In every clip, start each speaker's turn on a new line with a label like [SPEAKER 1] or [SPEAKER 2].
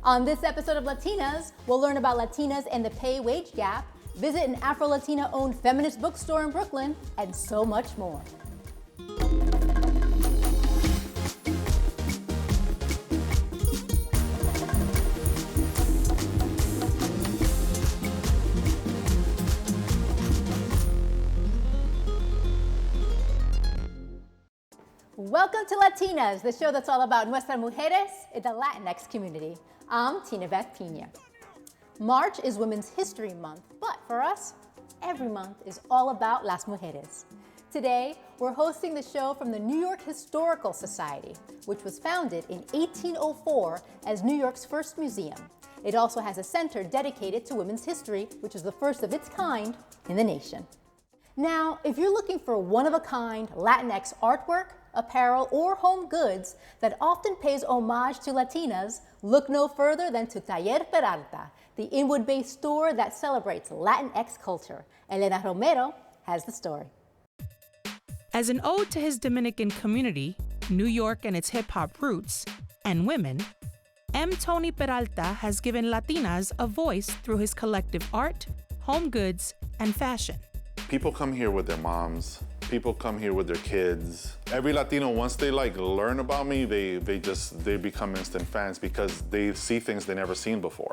[SPEAKER 1] On this episode of Latinas, we'll learn about Latinas and the pay-wage gap, visit an Afro-Latina-owned feminist bookstore in Brooklyn, and so much more. Welcome to Latinas, the show that's all about nuestras mujeres in the Latinx community. I'm Tinabeth Piña. March is Women's History Month, but for us, every month is all about las mujeres. Today, we're hosting the show from the New York Historical Society, which was founded in 1804 as New York's first museum. It also has a center dedicated to women's history, which is the first of its kind in the nation. Now, if you're looking for one-of-a-kind Latinx artwork, apparel, or home goods that often pays homage to Latinas, look no further than to Taller Peralta, the Inwood-based store that celebrates Latinx culture. Elena Romero has the story.
[SPEAKER 2] As an ode to his Dominican community, New York and its hip-hop roots, and women, M. Tony Peralta has given Latinas a voice through his collective art, home goods, and fashion.
[SPEAKER 3] People come here with their moms. People come here with their kids. Every Latino, once they learn about me, they become instant fans because they see things they never seen before.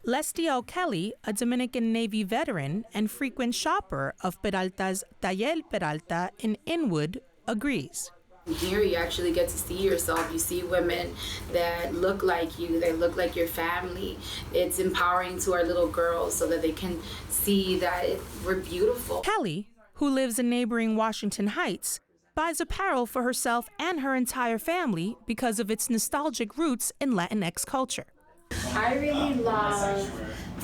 [SPEAKER 2] Lestiel Kelly, a Dominican Navy veteran and frequent shopper of Peralta's Taller Peralta in Inwood, agrees.
[SPEAKER 4] Here you actually get to see yourself. You see women that look like you, they look like your family. It's empowering to our little girls so that they can see that we're beautiful.
[SPEAKER 2] Kelly, who lives in neighboring Washington Heights, buys apparel for herself and her entire family because of its nostalgic roots in Latinx culture.
[SPEAKER 4] I really love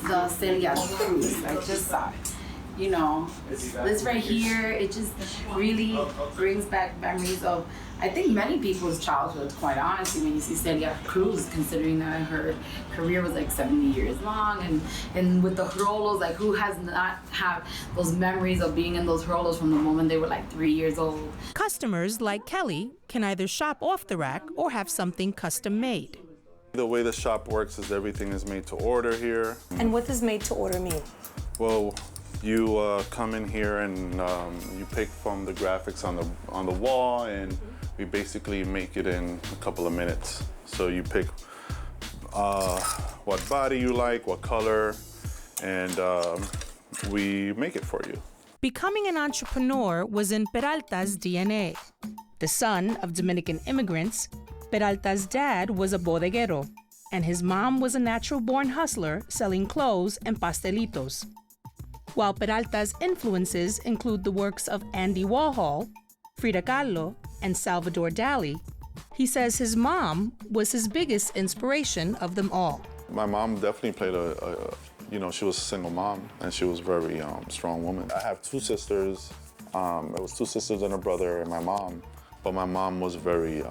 [SPEAKER 4] the Celia Cruz. I just saw it. You know, this right here, it just really brings back memories of, I think, many people's childhoods, quite honestly, when you see Celia Cruz, considering that her career was like 70 years long, and with the rolos, like who has not have those memories of being in those rolos from the moment they were like 3 years old?
[SPEAKER 2] Customers like Kelly can either shop off the rack or have something custom made.
[SPEAKER 3] The way the shop works is everything is made to order here.
[SPEAKER 5] And what does made to order mean?
[SPEAKER 3] Well, you come in here and you pick from the graphics on the wall, and we basically make it in a couple of minutes. So you pick what body you like, what color, and we make it for you.
[SPEAKER 2] Becoming an entrepreneur was in Peralta's DNA. The son of Dominican immigrants, Peralta's dad was a bodeguero, and his mom was a natural-born hustler selling clothes and pastelitos. While Peralta's influences include the works of Andy Warhol, Frida Kahlo, and Salvador Dali, he says his mom was his biggest inspiration of them all.
[SPEAKER 3] My mom definitely played she was a single mom, and she was a very strong woman. I have two sisters. It was two sisters and a brother and my mom. But my mom was a very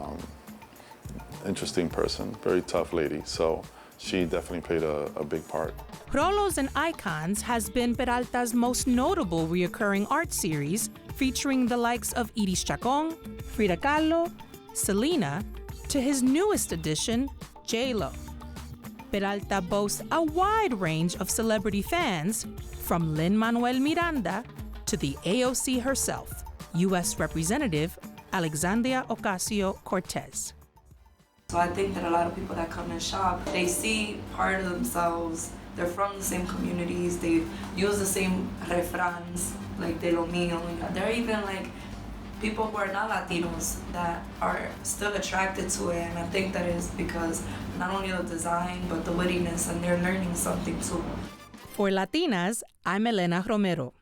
[SPEAKER 3] interesting person, very tough lady. So she definitely played a big part.
[SPEAKER 2] Rolos and Icons has been Peralta's most notable reoccurring art series, featuring the likes of Iris Chacon, Frida Kahlo, Selena, to his newest addition, J-Lo. Peralta boasts a wide range of celebrity fans, from Lin-Manuel Miranda to the AOC herself, U.S. Representative Alexandria Ocasio-Cortez.
[SPEAKER 6] So I think that a lot of people that come and shop, they see part of themselves. They're from the same communities. They use the same refrains, like de lo mío. They're even like people who are not Latinos that are still attracted to it. And I think that is because not only the design, but the wittiness, and they're learning something too.
[SPEAKER 2] For Latinas, I'm Elena Romero.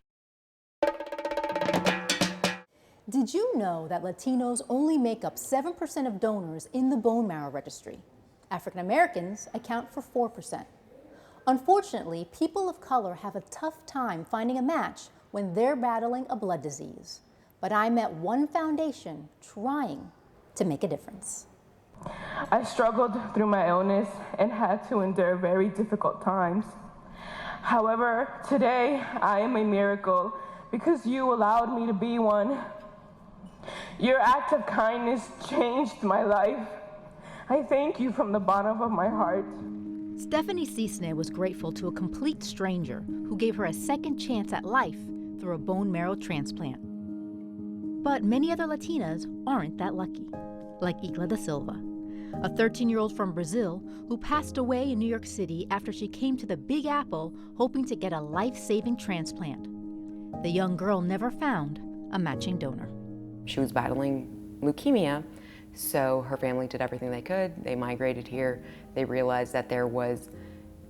[SPEAKER 1] Did you know that Latinos only make up 7% of donors in the bone marrow registry? African Americans account for 4%. Unfortunately, people of color have a tough time finding a match when they're battling a blood disease. But I met one foundation trying to make a difference.
[SPEAKER 7] I struggled through my illness and had to endure very difficult times. However, today I am a miracle because you allowed me to be one. Your act of kindness changed my life. I thank you from the bottom of my heart.
[SPEAKER 1] Stephanie Cisne was grateful to a complete stranger who gave her a second chance at life through a bone marrow transplant. But many other Latinas aren't that lucky, like Icla Da Silva, a 13-year-old from Brazil who passed away in New York City after she came to the Big Apple hoping to get a life-saving transplant. The young girl never found a matching donor.
[SPEAKER 5] She was battling leukemia, so her family did everything they could. They migrated here. They realized that there was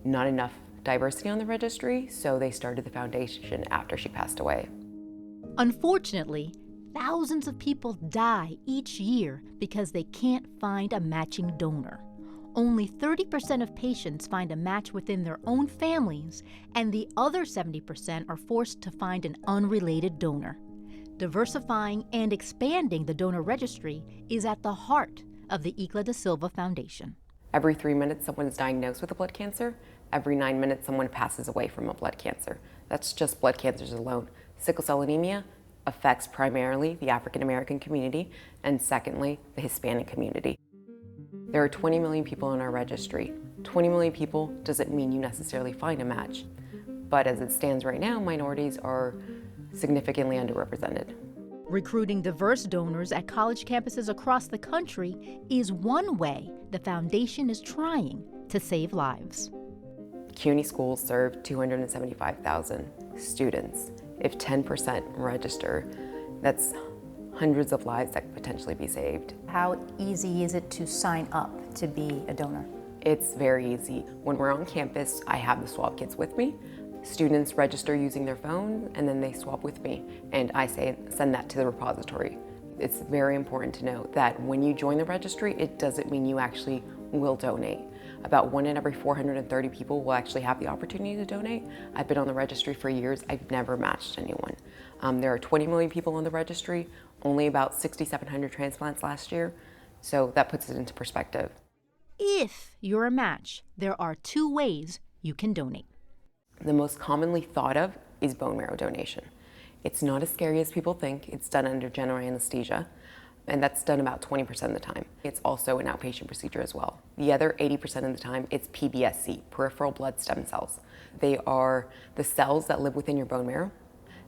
[SPEAKER 5] not enough diversity on the registry, so they started the foundation after she passed away.
[SPEAKER 1] Unfortunately, thousands of people die each year because they can't find a matching donor. Only 30% of patients find a match within their own families, and the other 70% are forced to find an unrelated donor. Diversifying and expanding the donor registry is at the heart of the Icla Da Silva Foundation.
[SPEAKER 5] Every 3 minutes, someone is diagnosed with a blood cancer. Every 9 minutes, someone passes away from a blood cancer. That's just blood cancers alone. Sickle cell anemia affects primarily the African American community, and secondly, the Hispanic community. There are 20 million people in our registry. 20 million people doesn't mean you necessarily find a match. But as it stands right now, minorities are significantly underrepresented.
[SPEAKER 1] Recruiting diverse donors at college campuses across the country is one way the foundation is trying to save lives.
[SPEAKER 5] CUNY schools serve 275,000 students. If 10% register, that's hundreds of lives that could potentially be saved.
[SPEAKER 1] How easy is it to sign up to be a donor?
[SPEAKER 5] It's very easy. When we're on campus, I have the swab kits with me. Students register using their phone, and then they swab with me, and I send that to the repository. It's very important to note that when you join the registry, it doesn't mean you actually will donate. About 1 in every 430 people will actually have the opportunity to donate. I've been on the registry for years. I've never matched anyone. There are 20 million people on the registry, only about 6,700 transplants last year, so that puts it into perspective.
[SPEAKER 1] If you're a match, there are 2 ways you can donate.
[SPEAKER 5] The most commonly thought of is bone marrow donation. It's not as scary as people think. It's done under general anesthesia, and that's done about 20% of the time. It's also an outpatient procedure as well. The other 80% of the time, it's PBSC, peripheral blood stem cells. They are the cells that live within your bone marrow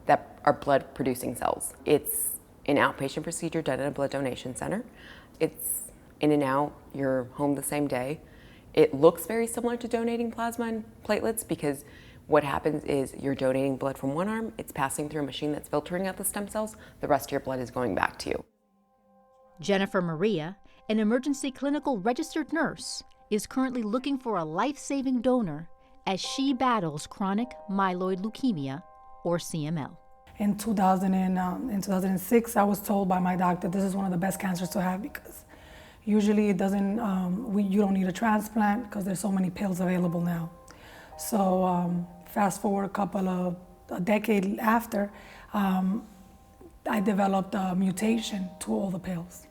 [SPEAKER 5] that are blood-producing cells. It's an outpatient procedure done at a blood donation center. It's in and out, you're home the same day. It looks very similar to donating plasma and platelets because what happens is you're donating blood from one arm, it's passing through a machine that's filtering out the stem cells, the rest of your blood is going back to you.
[SPEAKER 1] Jennifer Maria, an emergency clinical registered nurse, is currently looking for a life-saving donor as she battles chronic myeloid leukemia, or CML.
[SPEAKER 8] In 2006, I was told by my doctor this is one of the best cancers to have because usually it doesn't, you don't need a transplant because there's so many pills available now. So fast forward a decade after, I developed a mutation to all the pills.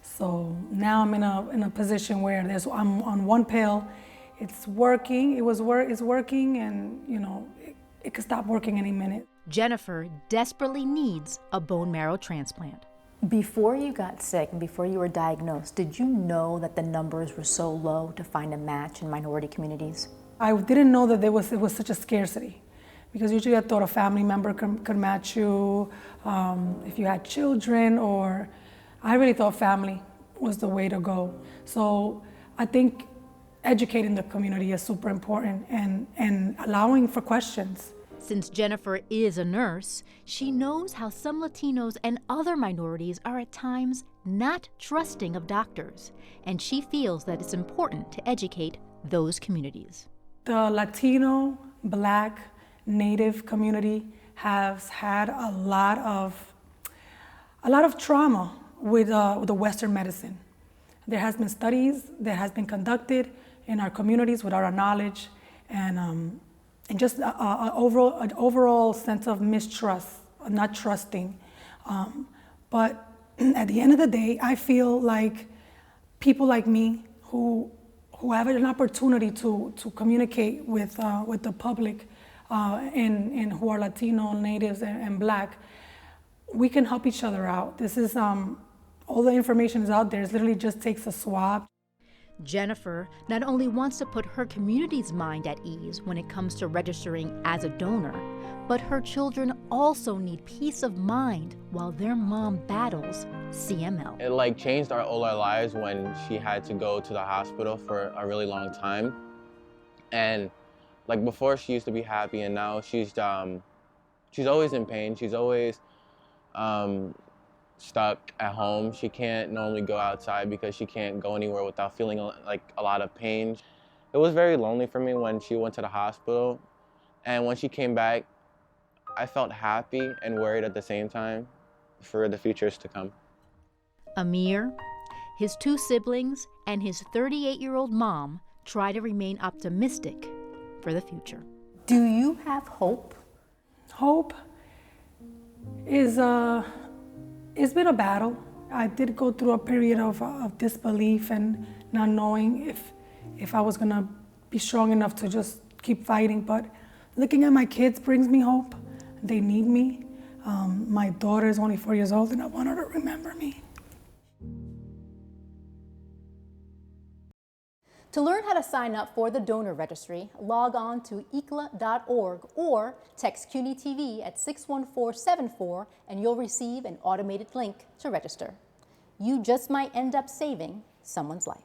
[SPEAKER 8] So now I'm in a position where I'm on one pill, it's working, it's working, and it could stop working any minute.
[SPEAKER 1] Jennifer desperately needs a bone marrow transplant.
[SPEAKER 9] Before you got sick and before you were diagnosed, did you know that the numbers were so low to find a match in minority communities?
[SPEAKER 8] I didn't know that it was such a scarcity, because usually I thought a family member could match you if you had children, or I really thought family was the way to go. So I think educating the community is super important and allowing for questions.
[SPEAKER 1] Since Jennifer is a nurse, she knows how some Latinos and other minorities are at times not trusting of doctors, and she feels that it's important to educate those communities.
[SPEAKER 8] The Latino, Black, Native community has had a lot of trauma with the Western medicine. There has been studies that has been conducted in our communities without our knowledge, and just an overall sense of mistrust, not trusting. But at the end of the day, I feel like people like me who have an opportunity to communicate with the public and who are Latino, Natives, and Black, we can help each other out. This is, all the information is out there. It literally just takes a swab.
[SPEAKER 9] Jennifer not only wants to put her community's mind at ease when it comes to registering as a donor, but her children also need peace of mind while their mom battles CML.
[SPEAKER 10] It changed all our lives when she had to go to the hospital for a really long time. And before she used to be happy, and now she's always in pain. She's always stuck at home. She can't normally go outside because she can't go anywhere without feeling a lot of pain. It was very lonely for me when she went to the hospital. And when she came back, I felt happy and worried at the same time for the futures to come.
[SPEAKER 9] Amir, his 2 siblings, and his 38-year-old mom try to remain optimistic for the future.
[SPEAKER 1] Do you have hope?
[SPEAKER 8] Hope is it's been a battle. I did go through a period of disbelief and not knowing if I was gonna be strong enough to just keep fighting, but looking at my kids brings me hope. They need me. My daughter is only 4 years old and I want her to remember me.
[SPEAKER 1] To learn how to sign up for the donor registry, log on to icla.org or text CUNY TV at 61474 and you'll receive an automated link to register. You just might end up saving someone's life.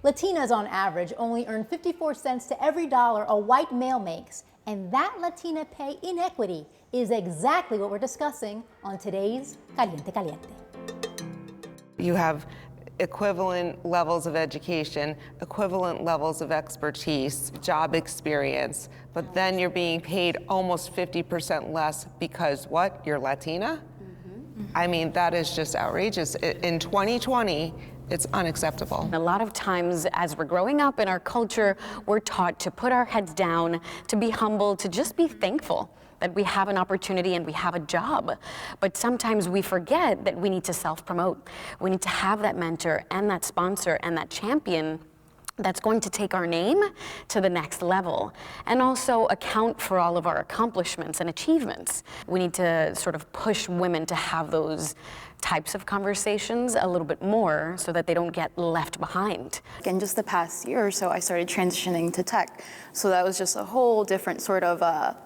[SPEAKER 1] Latinas on average only earn 54 cents to every dollar a white male makes, and that Latina pay inequity is exactly what we're discussing on today's Caliente Caliente.
[SPEAKER 11] You have equivalent levels of education, equivalent levels of expertise, job experience, but then you're being paid almost 50% less because what? You're Latina? I mean, that is just outrageous. In 2020, it's unacceptable.
[SPEAKER 12] A lot of times as we're growing up in our culture, we're taught to put our heads down, to be humble, to just be thankful that we have an opportunity and we have a job. But sometimes we forget that we need to self-promote. We need to have that mentor and that sponsor and that champion that's going to take our name to the next level and also account for all of our accomplishments and achievements. We need to sort of push women to have those types of conversations a little bit more so that they don't get left behind.
[SPEAKER 13] In just the past year or so, I started transitioning to tech. So that was just a whole different sort of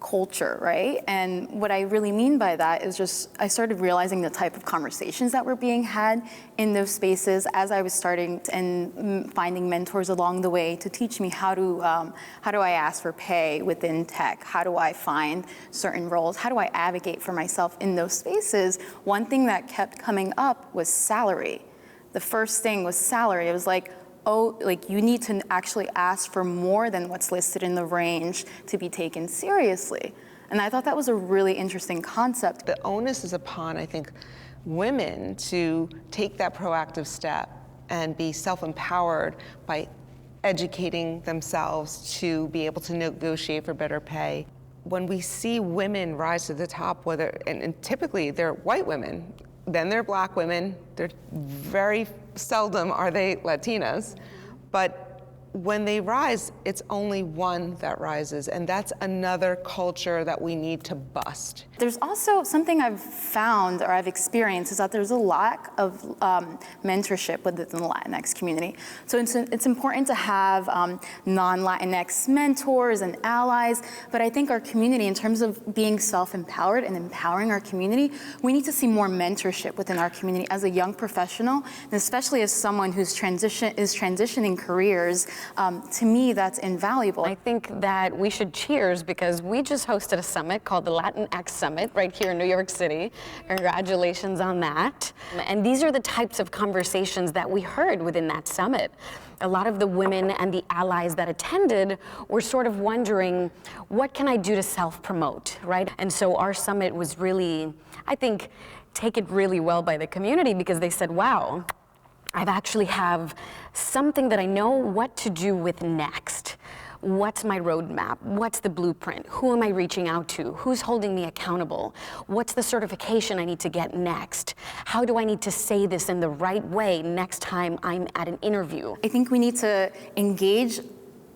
[SPEAKER 13] culture, right? And what I really mean by that is just, I started realizing the type of conversations that were being had in those spaces as I was starting and finding mentors along the way to teach me how do I ask for pay within tech? How do I find certain roles? How do I advocate for myself in those spaces? One thing that kept coming up was salary. The first thing was salary. It was like, oh, you need to actually ask for more than what's listed in the range to be taken seriously. And I thought that was a really interesting concept.
[SPEAKER 11] The onus is upon, I think, women to take that proactive step and be self-empowered by educating themselves to be able to negotiate for better pay. When we see women rise to the top, and typically they're white women, then they're Black women, they're very seldom are they Latinas, but when they rise, it's only one that rises, and that's another culture that we need to bust.
[SPEAKER 13] There's also something I've found or I've experienced is that there's a lack of mentorship within the Latinx community. So it's important to have non-Latinx mentors and allies, but I think our community, in terms of being self-empowered and empowering our community, we need to see more mentorship within our community as a young professional, and especially as someone who's transitioning careers. To me, that's invaluable.
[SPEAKER 12] I think that we should cheers because we just hosted a summit called the Latinx Summit right here in New York City. Congratulations on that. And these are the types of conversations that we heard within that summit. A lot of the women and the allies that attended were sort of wondering, what can I do to self-promote, right? And so our summit was really, I think, taken really well by the community because they said, wow, I actually have something that I know what to do with next. What's my roadmap? What's the blueprint? Who am I reaching out to? Who's holding me accountable? What's the certification I need to get next? How do I need to say this in the right way next time I'm at an interview?
[SPEAKER 13] I think we need to engage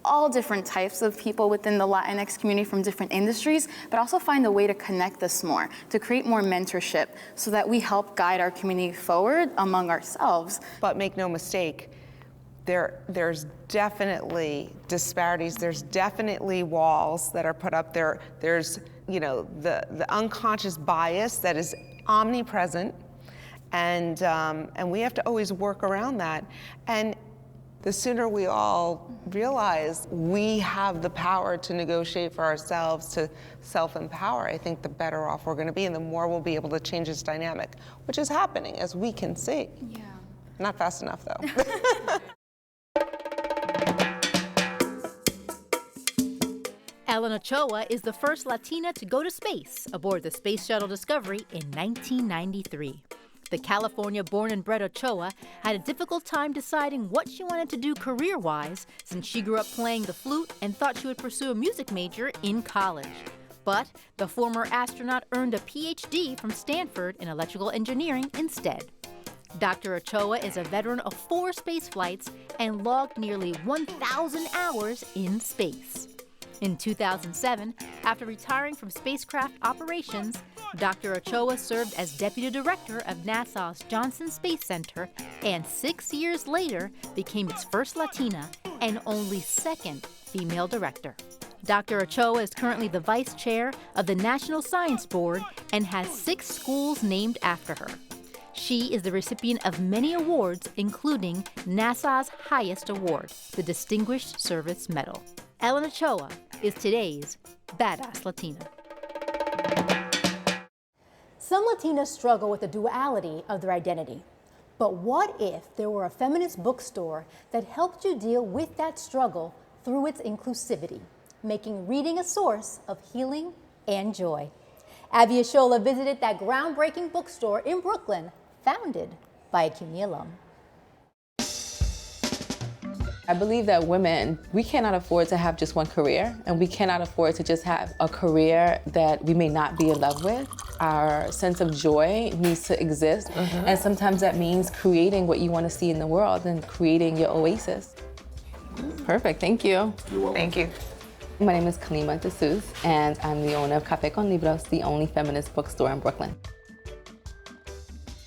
[SPEAKER 13] all different types of people within the Latinx community from different industries, but also find a way to connect us more, to create more mentorship so that we help guide our community forward among ourselves.
[SPEAKER 11] But make no mistake, there's definitely disparities, there's definitely walls that are put up there. There's, you know, the unconscious bias that is omnipresent, and we have to always work around that. And the sooner we all realize we have the power to negotiate for ourselves, to self-empower, I think the better off we're going to be, and the more we'll be able to change this dynamic, which is happening, as we can see.
[SPEAKER 13] Yeah.
[SPEAKER 11] Not fast enough, though.
[SPEAKER 9] Ellen Ochoa is the first Latina to go to space aboard the Space Shuttle Discovery in 1993. The California-born and bred Ochoa had a difficult time deciding what she wanted to do career-wise since she grew up playing the flute and thought she would pursue a music major in college. But the former astronaut earned a PhD from Stanford in electrical engineering instead. Dr. Ochoa is a veteran of 4 space flights and logged nearly 1,000 hours in space. In 2007, after retiring from spacecraft operations, Dr. Ochoa served as deputy director of NASA's Johnson Space Center and 6 years later became its first Latina and only second female director. Dr. Ochoa is currently the vice chair of the National Science Board and has 6 schools named after her. She is the recipient of many awards, including NASA's highest award, the Distinguished Service Medal. Ellen Ochoa is today's Badass Latina.
[SPEAKER 1] Some Latinas struggle with the duality of their identity. But what if there were a feminist bookstore that helped you deal with that struggle through its inclusivity, making reading a source of healing and joy? Abi Ishola visited that groundbreaking bookstore in Brooklyn, founded by a CUNY alum.
[SPEAKER 14] I believe that women, we cannot afford to have just one career, and we cannot afford to just have a career that we may not be in love with. Our sense of joy needs to exist, and sometimes that means creating what you want to see in the world and creating your oasis. Perfect, thank you.
[SPEAKER 11] You're welcome. Thank you.
[SPEAKER 14] My name is Icla Da Silva, and I'm the owner of Café Con Libros, the only feminist bookstore in Brooklyn.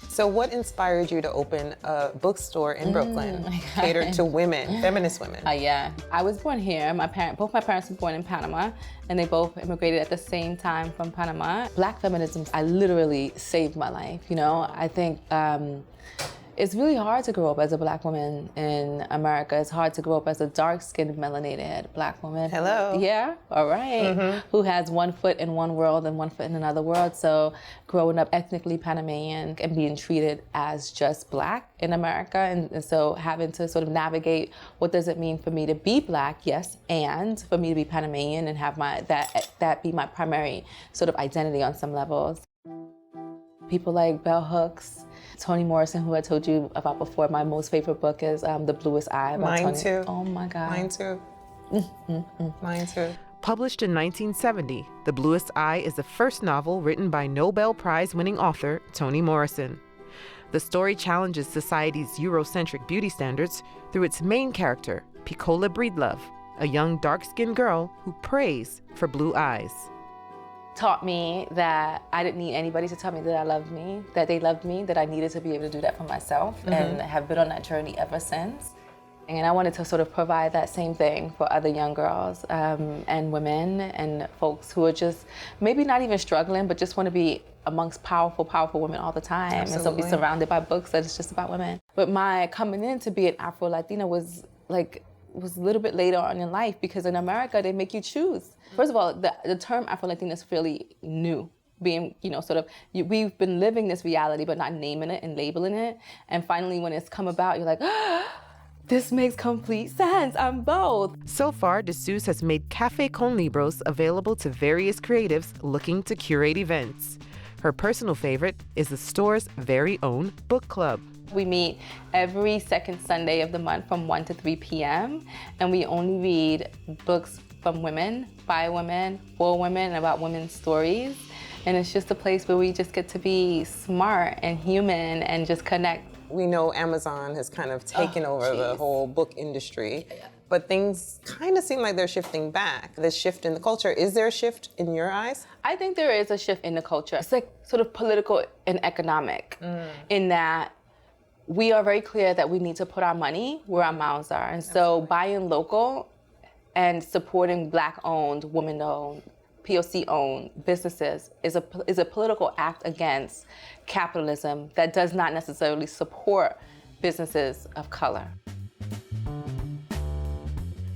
[SPEAKER 15] So what inspired you to open a bookstore in Brooklyn catered to women, feminist women?
[SPEAKER 14] Yeah, I was born here. Both my parents were born in Panama, and they both immigrated at the same time from Panama. Black feminism, I literally saved my life, you know? I think it's really hard to grow up as a Black woman in America. It's hard to grow up as a dark-skinned, melanated Black woman.
[SPEAKER 15] Hello.
[SPEAKER 14] Yeah, all right. Who has one foot in one world and one foot in another world. So growing up ethnically Panamanian and being treated as just Black in America. And so having to sort of navigate what does it mean for me to be Black, yes, and for me to be Panamanian and have that be my primary sort of identity on some levels. People like Bell Hooks, Toni Morrison, who I told you about before. My most favorite book is The Bluest Eye by
[SPEAKER 15] Mine
[SPEAKER 14] Toni.
[SPEAKER 15] too.
[SPEAKER 14] Oh my God.
[SPEAKER 15] Mine too. Mine too.
[SPEAKER 16] Published in 1970, The Bluest Eye is the first novel written by Nobel Prize-winning author Toni Morrison. The story challenges society's Eurocentric beauty standards through its main character, Piccola Breedlove, a young dark-skinned girl who prays for blue eyes.
[SPEAKER 14] Taught me that I didn't need anybody to tell me that I loved me, that they loved me, that I needed to be able to do that for myself, and have been on that journey ever since. And I wanted to sort of provide that same thing for other young girls and women and folks who are just maybe not even struggling, but just want to be amongst powerful, powerful women all the time.
[SPEAKER 15] Absolutely.
[SPEAKER 14] And so be surrounded by books that is just about women. But my coming in to be an Afro-Latina was a little bit later on in life, because in America, they make you choose. First of all, the term Afro-Latina is fairly new. Being, we've been living this reality, but not naming it and labeling it. And finally, when it's come about, you're like, this makes complete sense. I'm both.
[SPEAKER 16] So far, Da Silva has made Café Con Libros available to various creatives looking to curate events. Her personal favorite is the store's very own book club.
[SPEAKER 14] We meet every second Sunday of the month from 1 to 3 p.m. and we only read books from women, by women, for women, and about women's stories. And it's just a place where we just get to be smart and human and just connect.
[SPEAKER 15] We know Amazon has kind of taken over the whole book industry, but things kind of seem like they're shifting back. This shift in the culture, is there a shift in your eyes?
[SPEAKER 14] I think there is a shift in the culture. It's like sort of political and economic in that we are very clear that we need to put our money where our mouths are. And so buying local and supporting Black-owned, women-owned, POC-owned businesses is a political act against capitalism that does not necessarily support businesses of color.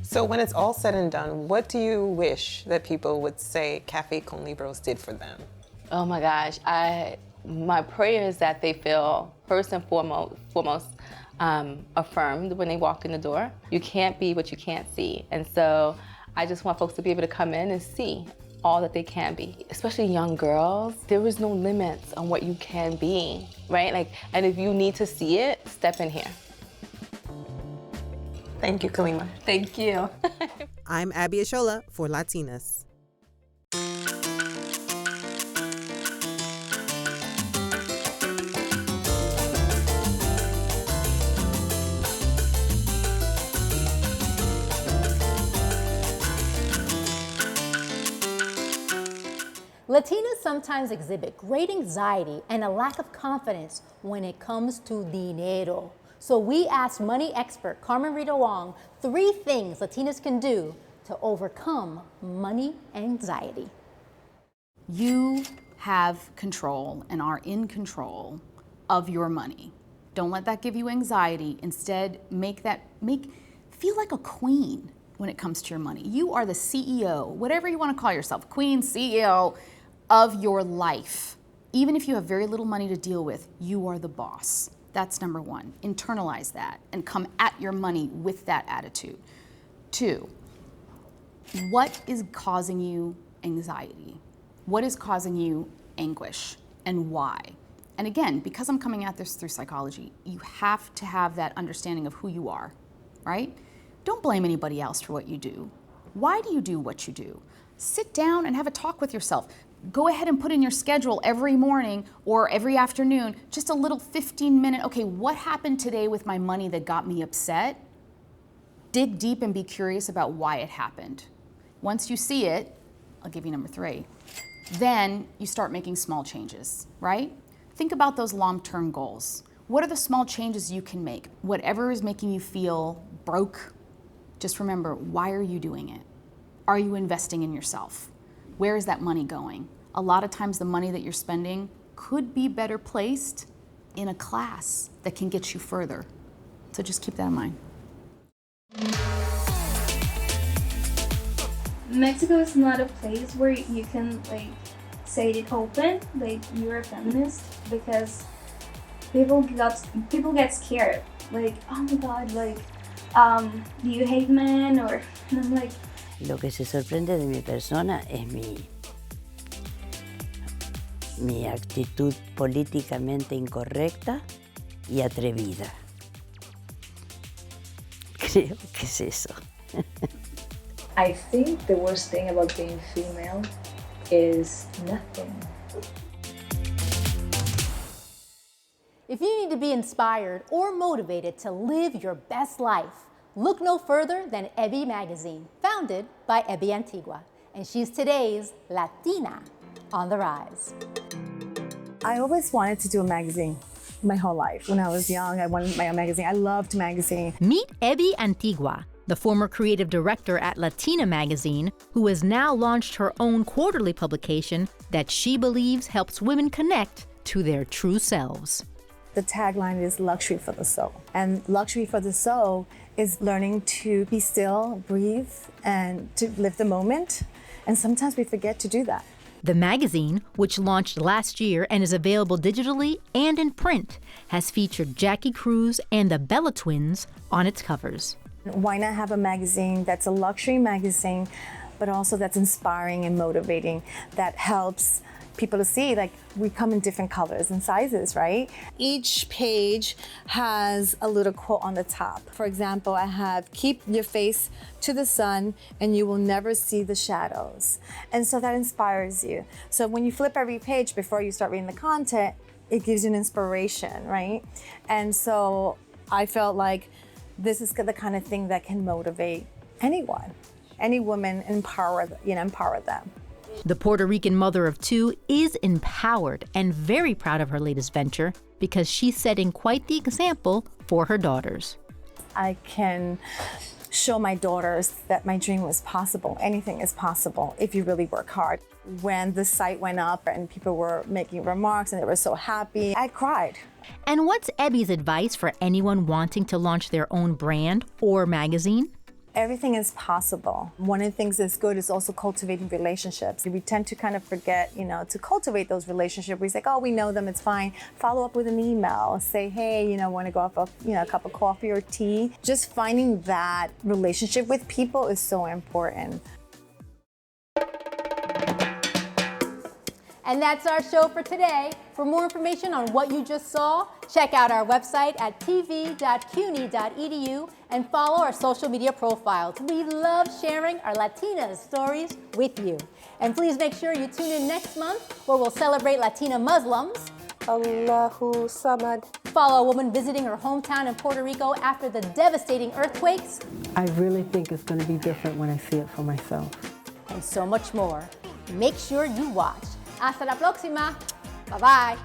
[SPEAKER 15] So when it's all said and done, what do you wish that people would say Café Con Libros did for them?
[SPEAKER 14] Oh my gosh, my prayer is that they feel first and foremost affirmed when they walk in the door. You can't be what you can't see. And so I just want folks to be able to come in and see all that they can be, especially young girls. There is no limits on what you can be, right? And if you need to see it, step in here.
[SPEAKER 15] Thank you, Kalima.
[SPEAKER 14] Thank you.
[SPEAKER 17] I'm Abi Ishola for LATiNAS.
[SPEAKER 1] Latinas sometimes exhibit great anxiety and a lack of confidence when it comes to dinero. So we asked money expert Carmen Rita Wong 3 things Latinas can do to overcome money anxiety.
[SPEAKER 18] You have control and are in control of your money. Don't let that give you anxiety. Instead, feel like a queen when it comes to your money. You are the CEO, whatever you want to call yourself, queen, CEO of your life. Even if you have very little money to deal with, you are the boss. That's number 1. Internalize that and come at your money with that attitude. 2, what is causing you anxiety? What is causing you anguish and why? And again, because I'm coming at this through psychology, you have to have that understanding of who you are, right? Don't blame anybody else for what you do. Why do you do what you do? Sit down and have a talk with yourself. Go ahead and put in your schedule every morning or every afternoon, just a little 15-minute, okay, what happened today with my money that got me upset? Dig deep and be curious about why it happened. Once you see it, I'll give you number 3, then you start making small changes, right? Think about those long-term goals. What are the small changes you can make? Whatever is making you feel broke, just remember, why are you doing it? Are you investing in yourself? Where is that money going? A lot of times the money that you're spending could be better placed in a class that can get you further. So just keep that in mind.
[SPEAKER 19] Mexico is not a place where you can say it open, you're a feminist, because people get scared. Oh my God, do you hate men? And I'm like,
[SPEAKER 20] lo que se sorprende de mi persona es mi actitud políticamente incorrecta y atrevida. Creo que es eso.
[SPEAKER 21] I think the worst thing about being female is nothing.
[SPEAKER 1] If you need to be inspired or motivated to live your best life, look no further than EBBY Magazine, founded by EBBY Antigua. And she's today's Latina on the rise.
[SPEAKER 22] I always wanted to do a magazine my whole life. When I was young, I wanted my own magazine. I loved magazine.
[SPEAKER 9] Meet EBBY Antigua, the former creative director at Latina magazine, who has now launched her own quarterly publication that she believes helps women connect to their true selves.
[SPEAKER 22] The tagline is luxury for the soul. And luxury for the soul is learning to be still, breathe, and to live the moment. And sometimes we forget to do that.
[SPEAKER 9] The magazine, which launched last year and is available digitally and in print, has featured Jackie Cruz and the Bella Twins on its covers.
[SPEAKER 22] Why not have a magazine that's a luxury magazine, but also that's inspiring and motivating, that helps people to see, like, we come in different colors and sizes, right? Each page has a little quote on the top. For example, I have, keep your face to the sun and you will never see the shadows. And so that inspires you. So when you flip every page before you start reading the content, it gives you an inspiration, right? And so I felt like this is the kind of thing that can motivate anyone, any woman, empower them.
[SPEAKER 9] The Puerto Rican mother of two is empowered and very proud of her latest venture because she's setting quite the example for her daughters.
[SPEAKER 22] I can show my daughters that my dream was possible. Anything is possible if you really work hard. When the site went up and people were making remarks and they were so happy, I cried.
[SPEAKER 9] And what's EBBY's advice for anyone wanting to launch their own brand or magazine?
[SPEAKER 22] Everything is possible. One of the things that's good is also cultivating relationships. We tend to kind of forget, to cultivate those relationships. We say, oh, we know them, it's fine. Follow up with an email. Say, hey, want to go off a cup of coffee or tea. Just finding that relationship with people is so important.
[SPEAKER 1] And that's our show for today. For more information on what you just saw, check out our website at tv.cuny.edu and follow our social media profiles. We love sharing our Latinas stories with you. And please make sure you tune in next month where we'll celebrate Latina Muslims.
[SPEAKER 3] Allahu Samad.
[SPEAKER 1] Follow a woman visiting her hometown in Puerto Rico after the devastating earthquakes.
[SPEAKER 3] I really think it's going to be different when I see it for myself.
[SPEAKER 1] And so much more. Make sure you watch. Hasta la próxima. Bye-bye.